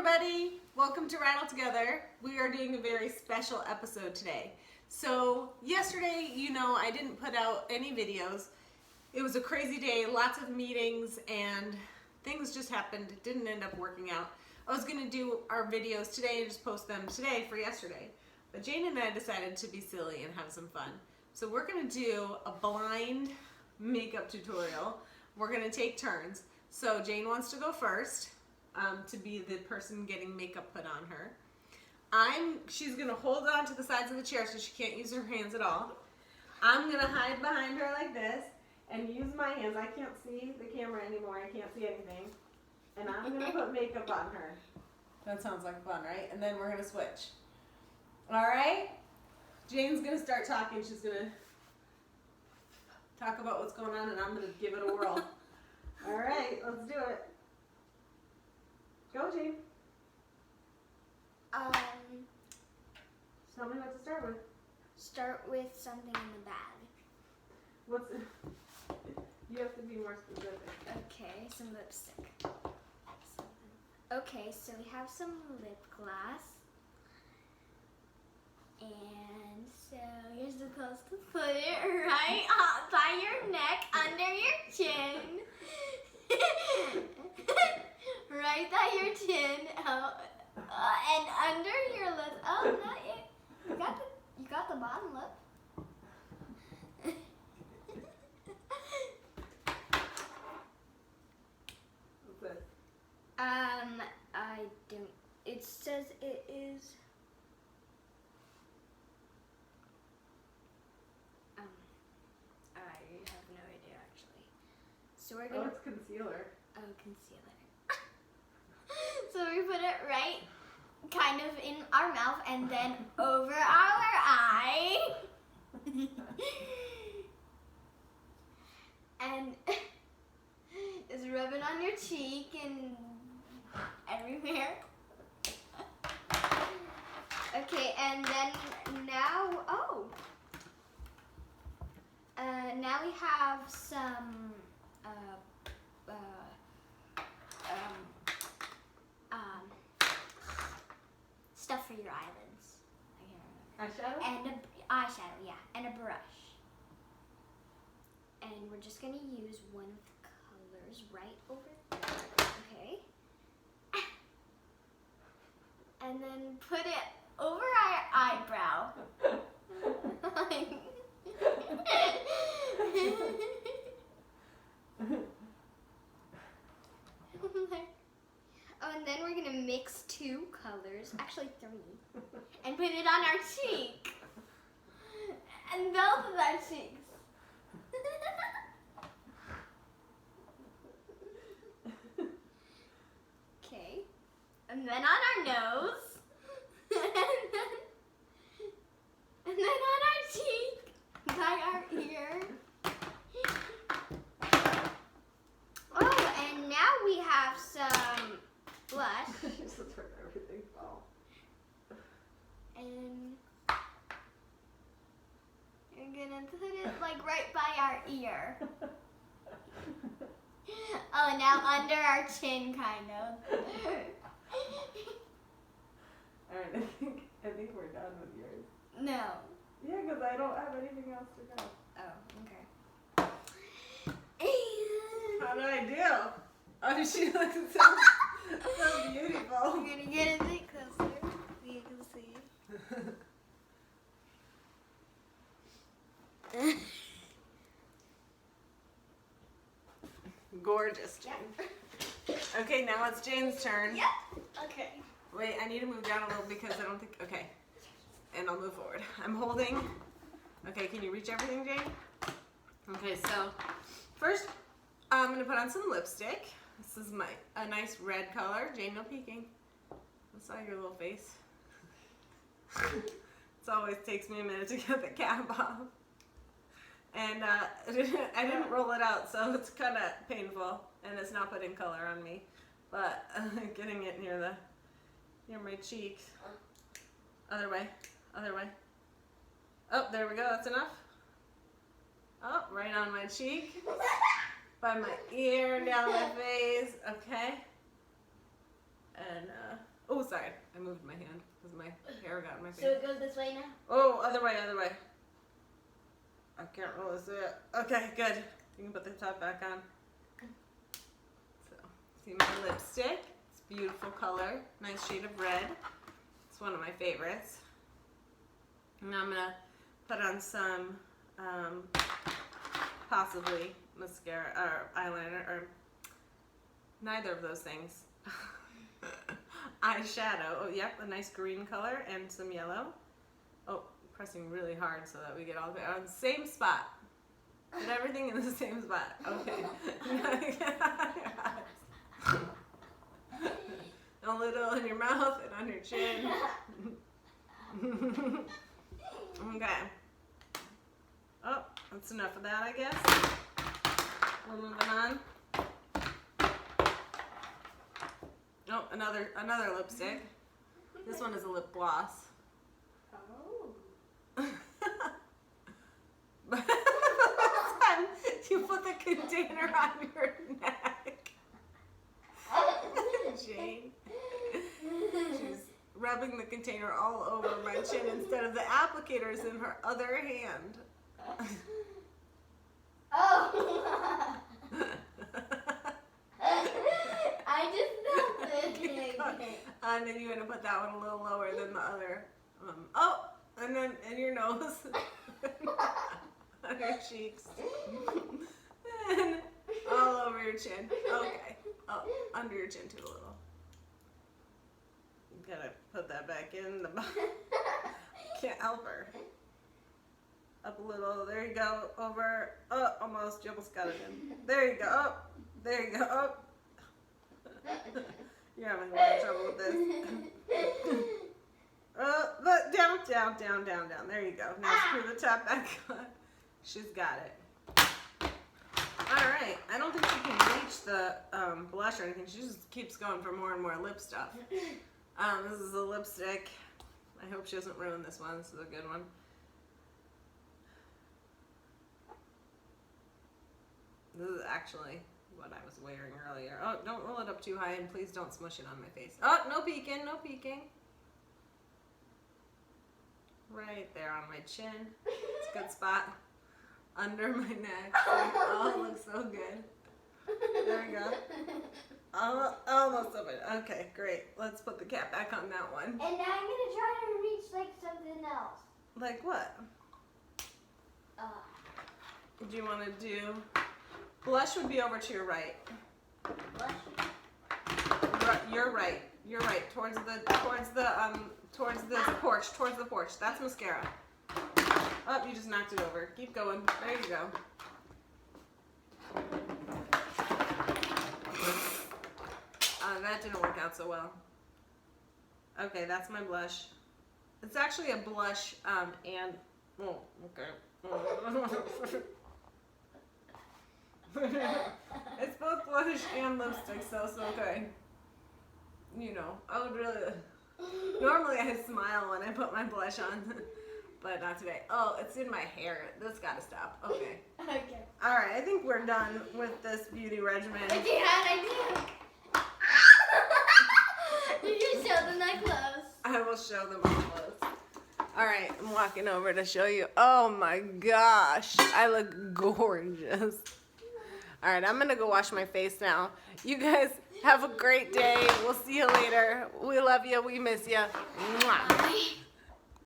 everybody, welcome to Rattle Together. We are doing a very special episode today. So yesterday, I didn't put out any videos. It was a crazy day, lots of meetings, and things just happened. It didn't end up working out. I was going to do our videos today and just post them today for yesterday. But Jane and I decided to be silly and have some fun. So we're going to do a blind makeup tutorial. We're going to take turns. So Jane wants to go first to be the person getting makeup put on her. She's going to hold on to the sides of the chair so she can't use her hands at all. I'm going to hide behind her like this and use my hands. I can't see the camera anymore. I can't see anything. And I'm going to put makeup on her. That sounds like fun, right? And then we're going to switch. All right? Jane's going to start talking. She's going to talk about what's going on, and I'm going to give it a whirl. All right, let's do it. Go, Jane. Tell me what to start with. Start with something in the bag. You have to be more specific. Okay, some lipstick. Okay, so we have some lip gloss. And so you're supposed to put it right by your neck, under your chin. Right by your chin, and under your lip. Oh, not it. You got the bottom lip. What's this? I don't. It says it is. I have no idea actually. So we're gonna. Oh, it's concealer. Oh, concealer. So we put it right kind of in our mouth and then over our eye. And just rub it on your cheek and everywhere. Okay, and then now, now we have some stuff for your eyelids. Eyeshadow? And eyeshadow, yeah, and a brush. And we're just gonna use one of the colors right over there, okay? And then put it over our eyebrow. Oh, and then we're gonna mix two colors, actually three, and put it on our cheek. And both of our cheeks. Okay. And then on our nose. And then on our cheek. By our ear. Oh, and now we have some blush. Just to turn everything fall. And you're gonna put it like right by our ear. Oh, now under our chin, kind of. Alright, I think we're done with yours. No. Yeah, because I don't have anything else to go. Oh, okay. How did I do? Oh, she looks so beautiful. I'm gonna get a bit closer so you can see. Gorgeous, Jane. Okay, now it's Jane's turn. Yep. Okay. Wait, I need to move down a little because I don't think, okay. And I'll move forward. I'm holding. Okay, can you reach everything, Jane? Okay, so first I'm gonna put on some lipstick. This is a nice red color. Jane, no peeking. I saw your little face. It always takes me a minute to get the cap off. And I didn't roll it out, so it's kind of painful, and it's not putting color on me. But getting it near my cheeks. Other way. Oh, there we go. That's enough. Oh, right on my cheek. By my ear, down my face. Okay. And moved my hand because my hair got in my face. So it goes this way now? Oh, other way. I can't roll this way. Okay, good. You can put the top back on. So, see my lipstick? It's a beautiful color. Nice shade of red. It's one of my favorites. And I'm gonna put on some, possibly mascara or eyeliner or neither of those things. Eyeshadow. Oh, yep, a nice green color and some yellow. Oh, pressing really hard so that we get all the way on the same spot. Put everything in the same spot. Okay. A little in your mouth and on your chin. Okay. Oh, that's enough of that, I guess. We're moving on. Oh, another lipstick. This one is a lip gloss. Oh. You put the container on your neck. Jane. She's rubbing the container all over my chin instead of the applicators in her other hand. Oh. I just felt it. And then you're gonna put that one a little lower than the other. Oh, and then in your nose, on your cheeks, and all over your chin. Okay. Oh, under your chin too a little. Gotta put that back in the bottom. Can't help her. Up a little. There you go. Over. Oh, almost. You almost got it in. There you go. Oh, there you go. Oh. You're having a lot of trouble with this. But down. There you go. Now screw the top back on. She's got it. All right. I don't think she can reach the blush or anything. She just keeps going for more and more lip stuff. This is a lipstick. I hope she doesn't ruin this one. This is a good one. This is actually what I was wearing earlier. Oh, don't roll it up too high, and please don't smush it on my face. Oh, no peeking, no peeking. Right there on my chin. It's a good spot. Under my neck. Oh, it looks so good. There we go. Almost of it. Okay, great. Let's put the cap back on that one. And now I'm gonna try to reach like something else. Like what? Do you want to do? Blush would be over to your right. Blush? You're right. You're right. Towards the porch. Towards the porch. That's mascara. Oh, you just knocked it over. Keep going. There you go. That didn't work out so well. Okay, that's my blush. It's actually a blush and oh, okay. It's both blush and lipstick, so it's okay. You know, I would really. Normally I smile when I put my blush on, but not today. Oh, it's in my hair. This gotta stop. Okay. Okay. All right, I think we're done with this beauty regimen. I do. You can show them that close. I will show them up close. All right, I'm walking over to show you. Oh my gosh, I look gorgeous. All right, I'm gonna go wash my face now. You guys have a great day. We'll see you later. We love you. We miss you. Mwah. Bye.